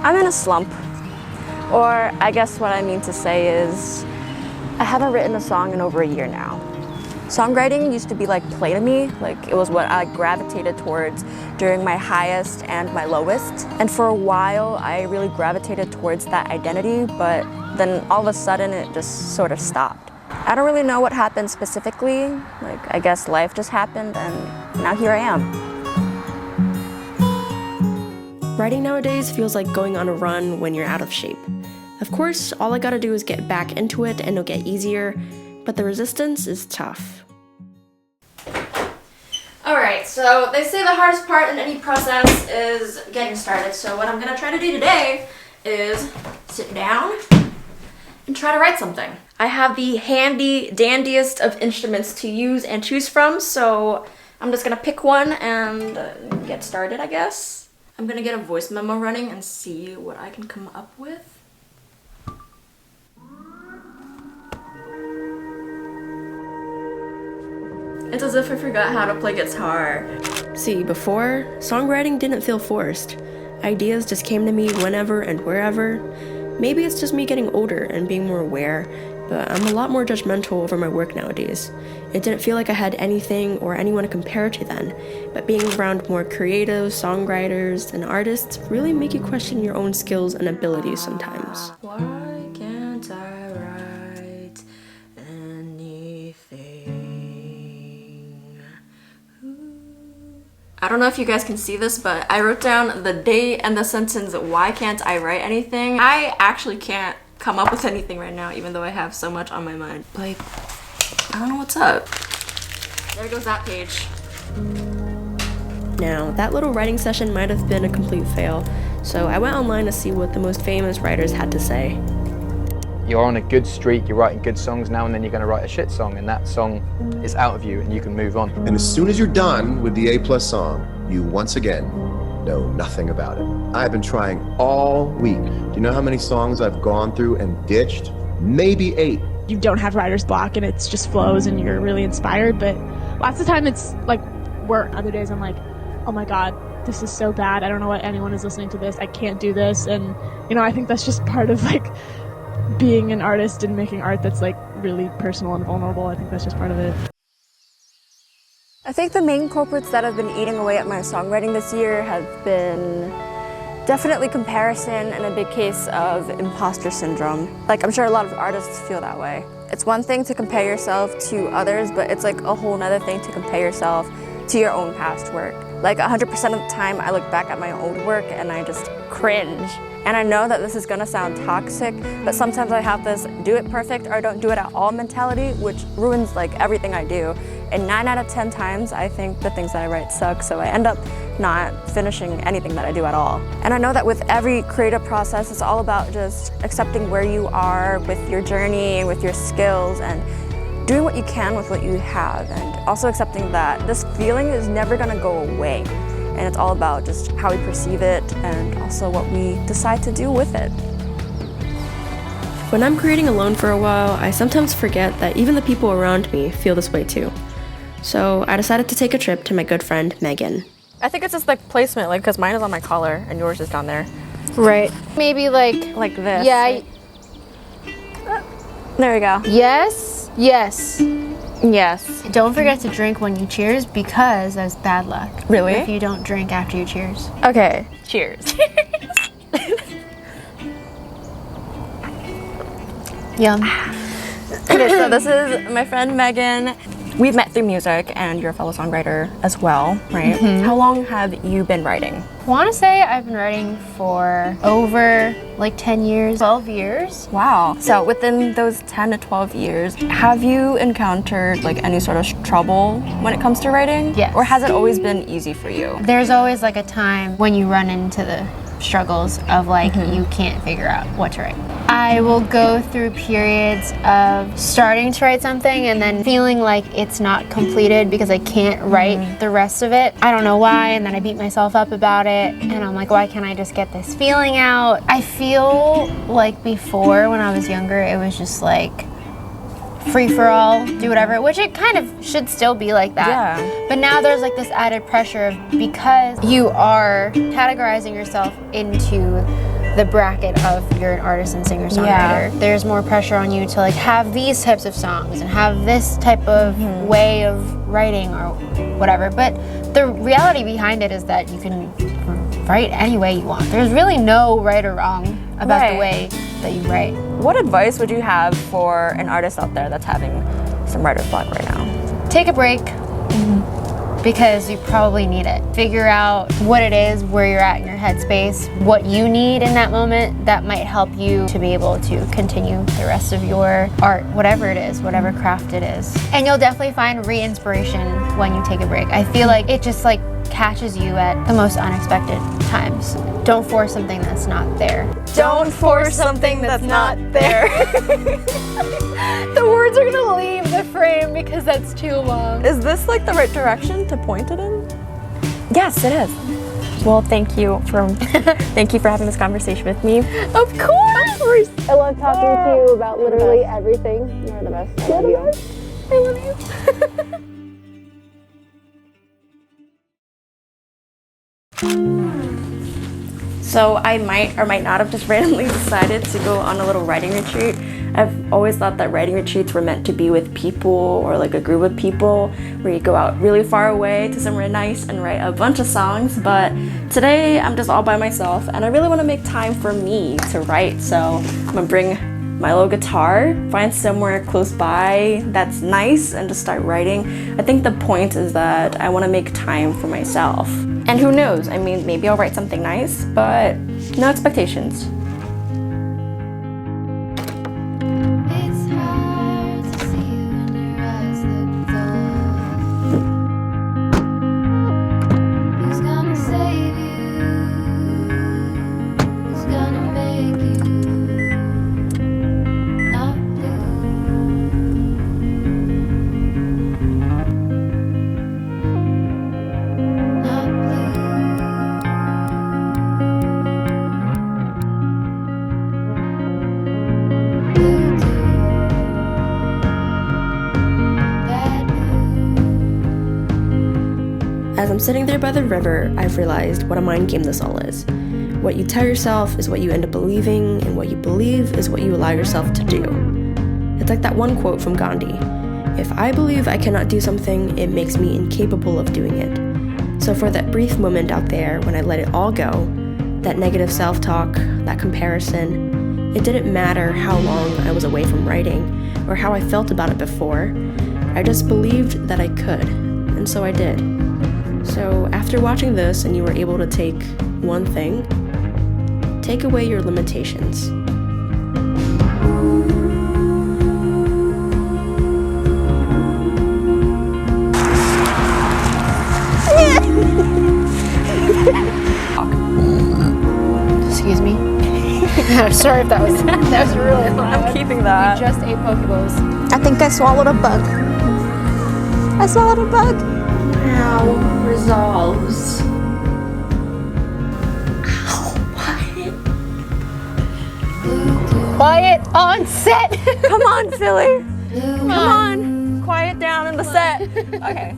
I'm in a slump. Or I guess what I mean to say is I haven't written a song in over a year now. Songwriting used to be like play to me, like it was what I gravitated towards during my highest and my lowest. And for a while, I really gravitated towards that identity, but then all of a sudden it just sort of stopped. I don't really know what happened specifically, like I guess life just happened and now here I am. Writing nowadays feels like going on a run when you're out of shape. Of course, all I gotta do is get back into it and it'll get easier, but the resistance is tough. Alright, so they say the hardest part in any process is getting started, so what I'm gonna try to do today is sit down and try to write something. I have the handy dandiest of instruments to use and choose from, so I'm just gonna pick one and get started, I guess. I'm gonna get a voice memo running and see what I can come up with. It's as if I forgot how to play guitar. See, before, songwriting didn't feel forced. Ideas just came to me whenever and wherever. Maybe it's just me getting older and being more aware, but I'm a lot more judgmental over my work nowadays. It didn't feel like I had anything or anyone to compare to then, but being around more creatives, songwriters, and artists really make you question your own skills and abilities sometimes. Why can't I write anything? I don't know if you guys can see this, but I wrote down the date and the sentence, why can't I write anything? I actually can't come up with anything right now, even though I have so much on my mind. Like, I don't know what's up. There goes that page. Now, that little writing session might have been a complete fail, so I went online to see what the most famous writers had to say. You're on a good streak, you're writing good songs now, and then you're going to write a shit song, and that song is out of you and you can move on. And as soon as you're done with the A+ song, you once again know nothing about it. I've been trying all week. Do you know how many songs I've gone through and ditched? Maybe 8. You don't have writer's block and it's just flows and you're really inspired, but lots of time it's like work. Other days I'm like, oh my god, this is so bad. I don't know why anyone is listening to this. I can't do this. And you know, I think that's just part of like being an artist and making art that's like really personal and vulnerable. I think that's just part of it. I think the main culprits that have been eating away at my songwriting this year have been definitely comparison and a big case of imposter syndrome. Like, I'm sure a lot of artists feel that way. It's one thing to compare yourself to others, but it's like a whole nother thing to compare yourself to your own past work. Like 100% of the time I look back at my old work and I just cringe. And I know that this is gonna sound toxic, but sometimes I have this do it perfect or don't do it at all mentality, which ruins like everything I do. And 9 out of 10 times, I think the things that I write suck, so I end up not finishing anything that I do at all. And I know that with every creative process, it's all about just accepting where you are with your journey and with your skills and doing what you can with what you have, and also accepting that this feeling is never gonna go away. And it's all about just how we perceive it and also what we decide to do with it. When I'm creating alone for a while, I sometimes forget that even the people around me feel this way too. So I decided to take a trip to my good friend, Megan. I think it's just like placement, like because mine is on my collar and yours is down there. Right. Maybe like this. Yeah. There we go. Yes. Yes. Yes. Don't forget to drink when you cheers because that's bad luck. Really? If you don't drink after you cheers. Okay. Cheers. Yum. Okay, so this is my friend Megan. We've met through music and you're a fellow songwriter as well, right? Mm-hmm. How long have you been writing? I want to say I've been writing for over like 10 years, 12 years. Wow. So within those 10 to 12 years, have you encountered like any sort of trouble when it comes to writing? Yes. Or has it always been easy for you? There's always like a time when you run into the struggles of like you can't figure out what to write. I will go through periods of starting to write something and then feeling like it's not completed because I can't write the rest of it. I don't know why, and then I beat myself up about it and I'm like, why can't I just get this feeling out? I feel like before when I was younger it was just like free-for-all, do whatever, which it kind of should still be like that. Yeah. But now there's like this added pressure of, because you are categorizing yourself into the bracket of you're an artist and singer-songwriter, there's more pressure on you to like have these types of songs and have this type of way of writing or whatever. But the reality behind it is that you can write any way you want. There's really no right or wrong about the way that you write. What advice would you have for an artist out there that's having some writer's block right now? Take a break, because you probably need it. Figure out what it is, where you're at in your headspace, what you need in that moment that might help you to be able to continue the rest of your art, whatever it is, whatever craft it is. And you'll definitely find re-inspiration when you take a break. I feel like it just like catches you at the most unexpected times. Don't force something that's not there. Don't force something that's not there. The words are gonna leave the frame because that's too long. Is this like the right direction to point it in? Yes, it is. Well, thank you for having this conversation with me. Of course! I love talking to you about literally everything. You're the best. I love you. I love you. So I might or might not have just randomly decided to go on a little writing retreat. I've always thought that writing retreats were meant to be with people or like a group of people where you go out really far away to somewhere nice and write a bunch of songs, but today I'm just all by myself and I really want to make time for me to write, so I'm gonna bring my little guitar, find somewhere close by that's nice and just start writing. I think the point is that I want to make time for myself. And who knows, I mean, maybe I'll write something nice, but no expectations. It's hard to see when your eyes look dull. Who's gonna save you? Who's gonna make you not As I'm sitting there by the river, I've realized what a mind game this all is. What you tell yourself is what you end up believing, and what you believe is what you allow yourself to do. It's like that one quote from Gandhi: "If I believe I cannot do something, it makes me incapable of doing it." So for that brief moment out there when I let it all go, that negative self-talk, that comparison, it didn't matter how long I was away from writing or how I felt about it before. I just believed that I could, and so I did. So after watching this and you were able to take one thing, take away your limitations. Excuse me. Sorry if that was really loud. I'm keeping that. You just ate Pokeballs. I think I swallowed a bug. I swallowed a bug. Now resolves. Quiet on set. Come on, silly. Come on. Quiet down in the set. Okay.